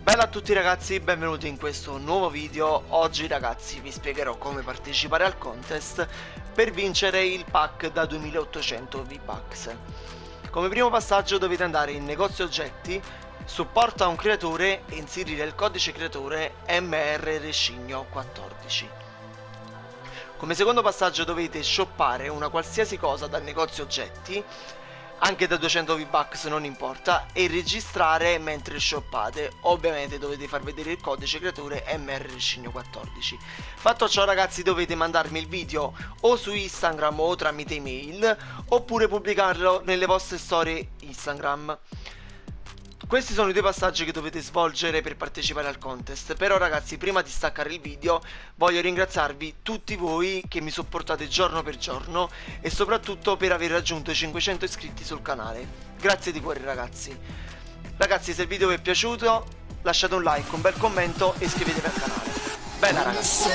Bella a tutti ragazzi, benvenuti in questo nuovo video. Oggi ragazzi vi spiegherò come partecipare al contest per vincere il pack da 2800 V-Bucks. Come primo passaggio dovete andare in negozio oggetti, supporta un creatore e inserire il codice creatore MRRescigno14. Come secondo passaggio dovete shoppare una qualsiasi cosa dal negozio oggetti, anche da 200 V-Bucks non importa, e registrare mentre shoppate. Ovviamente dovete far vedere il codice creatore MRRescigno14. Fatto ciò ragazzi dovete mandarmi il video o su Instagram o tramite email, oppure pubblicarlo nelle vostre storie Instagram. Questi sono i due passaggi che dovete svolgere per partecipare al contest. Però ragazzi, prima di staccare il video voglio ringraziarvi tutti voi che mi supportate giorno per giorno e soprattutto per aver raggiunto i 500 iscritti sul canale. Grazie di cuore ragazzi. Ragazzi, se il video vi è piaciuto lasciate un like, un bel commento e iscrivetevi al canale. Bella ragazzi.